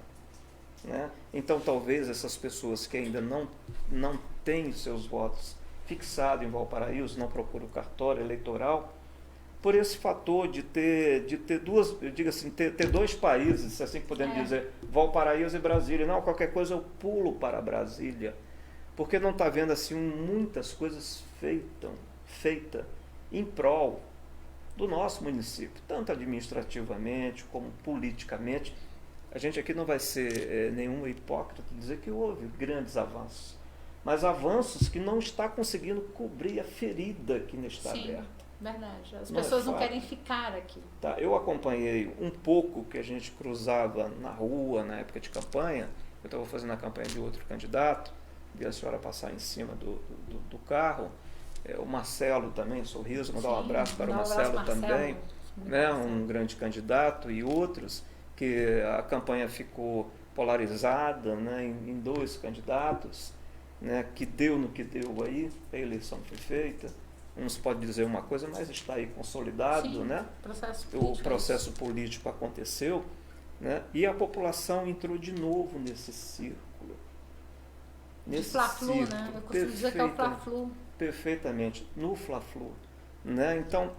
Né? Então talvez essas pessoas que ainda não têm seus votos fixados em Valparaíso, não procuram o cartório eleitoral, por esse fator de ter duas, eu digo assim, ter dois países, se assim podemos dizer, Valparaíso e Brasília. Não, qualquer coisa eu pulo para Brasília, porque não está vendo assim muitas coisas feitas em prol do nosso município, tanto administrativamente como politicamente. A gente aqui não vai ser nenhum hipócrita dizer que houve grandes avanços, mas avanços que não está conseguindo cobrir a ferida que ainda está aberta. Verdade. As pessoas não querem ficar aqui. Tá, eu acompanhei um pouco que a gente cruzava na rua na época de campanha. Eu estava fazendo a campanha de outro candidato, vi a senhora passar em cima do carro. O Marcelo também, Sorriso, mandar um abraço para o Marcelo também, né, um grande candidato, e outros, que a campanha ficou polarizada, né, em dois candidatos, né, que deu no que deu aí, a eleição foi feita. Uns podem dizer uma coisa, mas está aí consolidado. Sim, né? O processo político aconteceu, né, e a população entrou de novo nesse círculo. Nesse Fla-Flu, né? Eu costumo dizer que é o Fla-Flu. Perfeitamente, no Fla-Flu. Né? Então,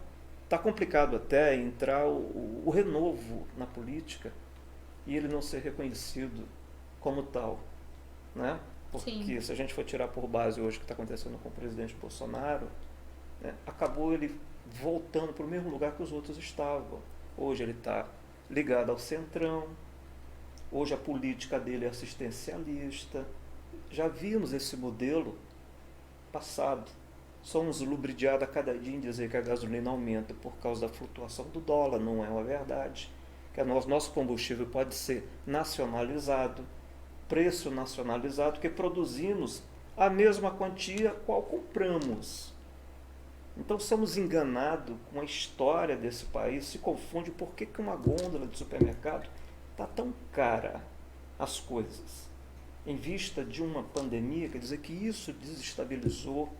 está complicado até entrar o renovo na política e ele não ser reconhecido como tal. Né? Porque Sim. se a gente for tirar por base hoje o que está acontecendo com o presidente Bolsonaro, né, acabou ele voltando para o mesmo lugar que os outros estavam. Hoje ele está ligado ao centrão, hoje a política dele é assistencialista. Já vimos esse modelo passado. Somos lubridiados a cada dia em dizer que a gasolina aumenta por causa da flutuação do dólar. Não é uma verdade. Que nosso combustível pode ser nacionalizado, preço nacionalizado, que produzimos a mesma quantia qual compramos. Então somos enganados com a história desse país, se confunde por que uma gôndola de supermercado está tão cara as coisas. Em vista de uma pandemia, quer dizer que isso desestabilizou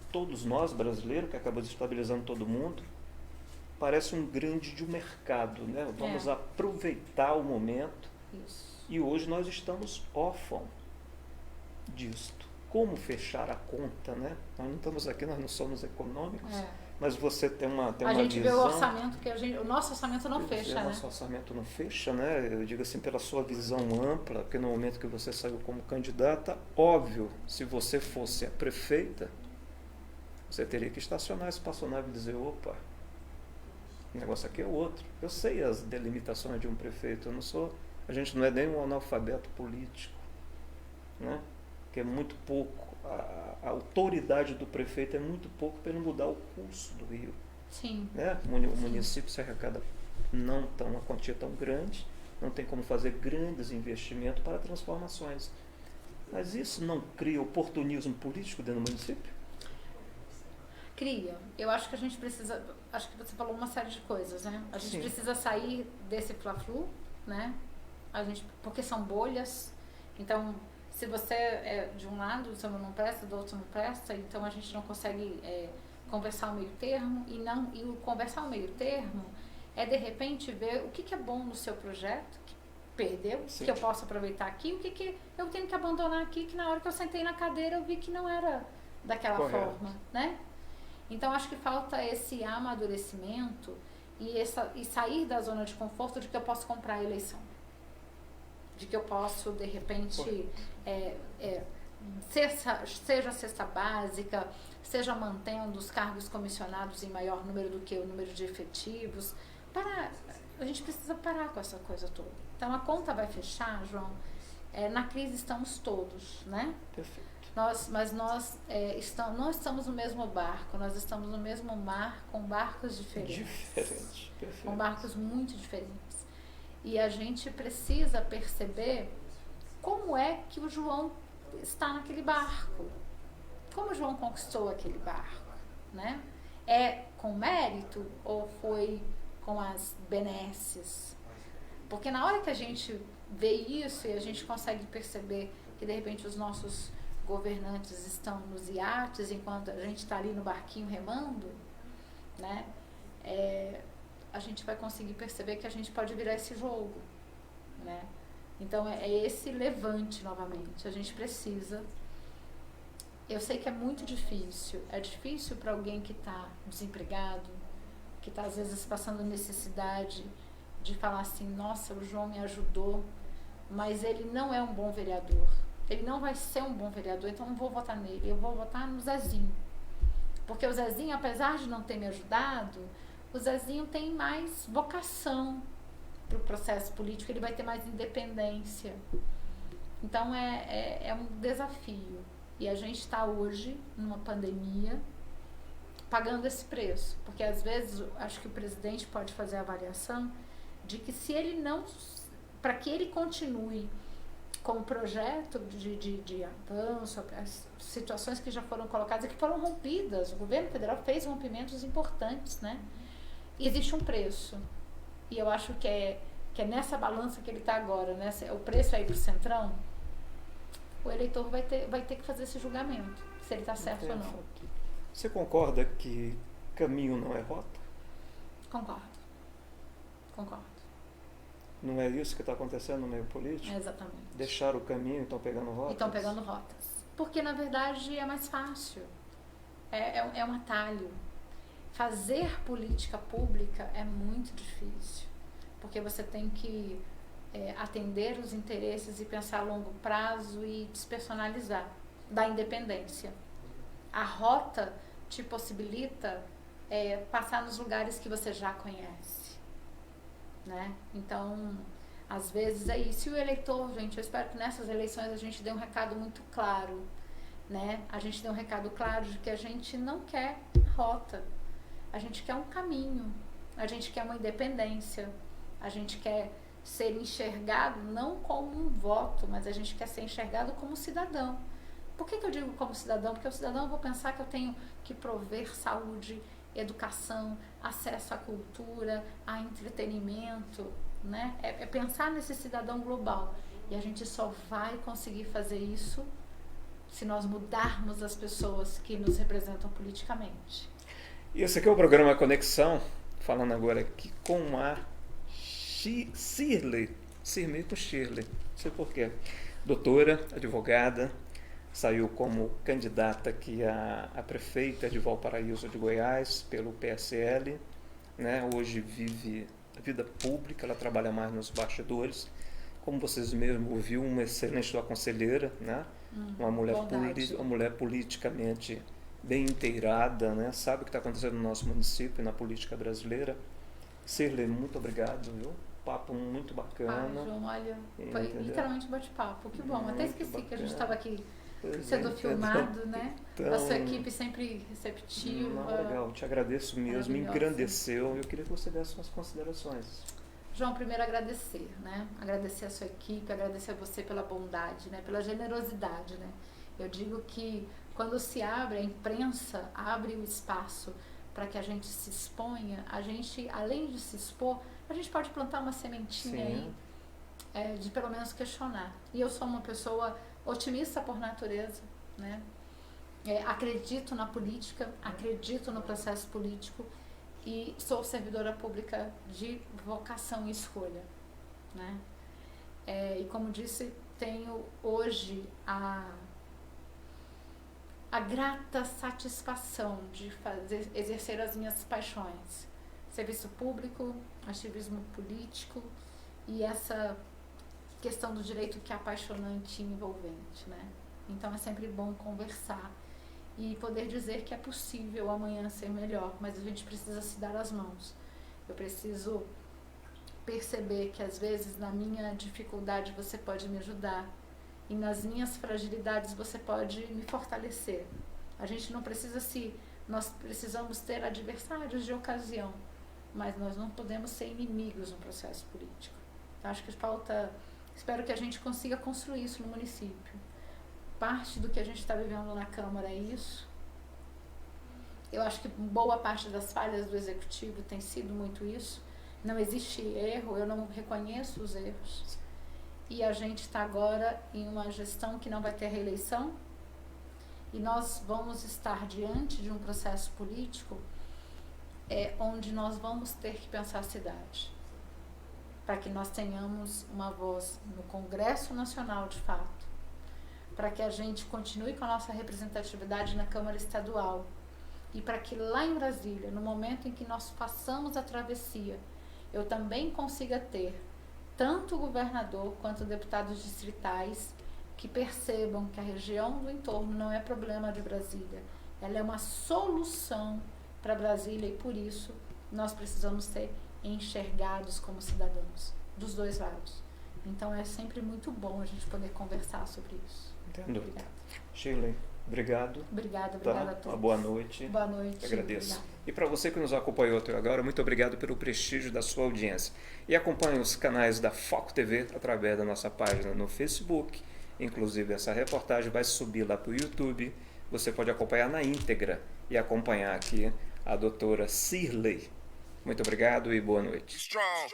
todos nós brasileiros, que acabou desestabilizando todo mundo. Parece um grande de um mercado, né? Vamos aproveitar o momento. Isso. E hoje nós estamos órfãos disto. Como fechar a conta, né? Nós não estamos aqui, nós não somos econômicos, mas você tem uma visão. A gente vê o orçamento, que o nosso orçamento não fecha, né? Nosso orçamento não fecha, né? Eu digo assim, pela sua visão ampla, porque no momento que você saiu como candidata, óbvio, se você fosse a prefeita, você teria que estacionar a espaçonave e dizer, opa, o negócio aqui é outro. Eu sei as delimitações de um prefeito, a gente não é nem um analfabeto político, né? Que é muito pouco, a autoridade do prefeito é muito pouco para ele mudar o curso do Rio. Sim. Né? O município se arrecada não tão, uma quantia tão grande, não tem como fazer grandes investimentos para transformações. Mas isso não cria oportunismo político dentro do município? Cria. Eu acho que a gente precisa, acho que você falou uma série de coisas, né? A gente precisa sair desse Fla-Flu, né? Porque são bolhas, então se você é de um lado, o seu não presta, do outro não presta, então a gente não consegue conversar ao meio termo, e o conversar ao meio termo é de repente ver o que é bom no seu projeto, que perdeu, que eu posso aproveitar aqui, o que eu tenho que abandonar aqui, que na hora que eu sentei na cadeira eu vi que não era daquela forma, né? Então acho que falta esse amadurecimento e sair da zona de conforto de que eu posso comprar a eleição. De que eu posso, de repente, seja a cesta básica, seja mantendo os cargos comissionados em maior número do que o número de efetivos. A gente precisa parar com essa coisa toda. Então, a conta vai fechar, João. Na crise estamos todos, né? Perfeito. Mas nós não estamos no mesmo barco, nós estamos no mesmo mar com barcos diferentes. Perfeito. Com barcos muito diferentes. E a gente precisa perceber como é que o João está naquele barco. Como o João conquistou aquele barco, né? É com mérito ou foi com as benesses? Porque na hora que a gente vê isso e a gente consegue perceber que de repente os nossos governantes estão nos iates enquanto a gente está ali no barquinho remando, né? A gente vai conseguir perceber que a gente pode virar esse jogo, né? Então é esse levante novamente. A gente precisa. Eu sei que é muito difícil. É difícil para alguém que está desempregado, que está às vezes passando necessidade de falar assim, nossa, o João me ajudou, mas ele não é um bom vereador. Ele não vai ser um bom vereador, então não vou votar nele. Eu vou votar no Zezinho. Porque o Zezinho, apesar de não ter me ajudado, o Zezinho tem mais vocação para o processo político, ele vai ter mais independência. Então é um desafio. E a gente está hoje, numa pandemia, pagando esse preço. Porque às vezes, acho que o presidente pode fazer a avaliação de que se ele não, para que ele continue com o projeto de avanço, as situações que já foram colocadas e que foram rompidas. O governo federal fez rompimentos importantes, né? E existe um preço. E eu acho que é nessa balança que ele está agora, né? O preço aí para o Centrão, o eleitor vai ter que fazer esse julgamento, se ele está certo ou não. Você concorda que caminho não é rota? Concordo. Não é isso que está acontecendo no meio político? Exatamente. Deixar o caminho e estão pegando rotas? E estão pegando rotas. Porque, na verdade, é mais fácil. É um atalho. Fazer política pública é muito difícil. Porque você tem que atender os interesses e pensar a longo prazo e despersonalizar. Da independência. A rota te possibilita passar nos lugares que você já conhece. Né? Então, às vezes é isso. E o eleitor, gente, eu espero que nessas eleições a gente dê um recado muito claro, né? A gente dê um recado claro de que a gente não quer rota, a gente quer um caminho, a gente quer uma independência, a gente quer ser enxergado não como um voto, mas a gente quer ser enxergado como cidadão. Por que eu digo como cidadão? Porque o cidadão, eu vou pensar que eu tenho que prover saúde, educação, acesso à cultura, a entretenimento, né? É pensar nesse cidadão global. E a gente só vai conseguir fazer isso se nós mudarmos as pessoas que nos representam politicamente. E esse aqui é o programa Conexão, falando agora aqui com a Shirley com Shirley, não sei porquê, doutora, advogada, saiu como candidata aqui a prefeita de Valparaíso de Goiás pelo PSL, né? Hoje vive a vida pública, ela trabalha mais nos bastidores, como vocês mesmos ouviram, uma excelente conselheira, né? Uma mulher politicamente bem inteirada, né? Sabe o que está acontecendo no nosso município e na política brasileira. Shirley, muito obrigado, viu? Papo muito bacana. João, olha, foi literalmente um bate-papo, que bom. Até esqueci que a gente estava aqui sendo filmado, né? Então, a sua equipe sempre receptiva. Não, legal, te agradeço mesmo, me engrandeceu. Eu queria que você desse suas considerações. João, primeiro agradecer, né? Agradecer a sua equipe, agradecer a você pela bondade, né? Pela generosidade, né? Eu digo que quando se abre, a imprensa abre o espaço para que a gente se exponha, a gente, além de se expor, a gente pode plantar uma sementinha aí, de pelo menos questionar. E eu sou uma pessoa otimista por natureza, né? Acredito na política, acredito no processo político e sou servidora pública de vocação e escolha, né? E como disse, tenho hoje a grata satisfação de exercer as minhas paixões, serviço público, ativismo político e essa questão do direito que é apaixonante e envolvente, né? Então é sempre bom conversar e poder dizer que é possível amanhã ser melhor, mas a gente precisa se dar as mãos. Eu preciso perceber que às vezes na minha dificuldade você pode me ajudar e nas minhas fragilidades você pode me fortalecer. A gente não precisa nós precisamos ter adversários de ocasião, mas nós não podemos ser inimigos no processo político. Acho que espero que a gente consiga construir isso no município. Parte do que a gente está vivendo na Câmara é isso. Eu acho que boa parte das falhas do Executivo tem sido muito isso. Não existe erro, eu não reconheço os erros. E a gente está agora em uma gestão que não vai ter reeleição. E nós vamos estar diante de um processo político onde nós vamos ter que pensar a cidade. Para que nós tenhamos uma voz no Congresso Nacional de fato, para que a gente continue com a nossa representatividade na Câmara Estadual e para que lá em Brasília, no momento em que nós façamos a travessia, eu também consiga ter tanto o governador quanto deputados distritais que percebam que a região do entorno não é problema de Brasília, ela é uma solução para Brasília e por isso nós precisamos ser enxergados como cidadãos, dos dois lados. Então é sempre muito bom a gente poder conversar sobre isso. Entendo. Shirley, obrigado. Obrigada a todos. Uma boa noite. Boa noite. Agradeço. Obrigada. E para você que nos acompanhou até agora, muito obrigado pelo prestígio da sua audiência. E acompanhe os canais da Foco TV através da nossa página no Facebook. Inclusive, essa reportagem vai subir lá para o YouTube. Você pode acompanhar na íntegra e acompanhar aqui a doutora Shirley. Muito obrigado e boa noite. Strong.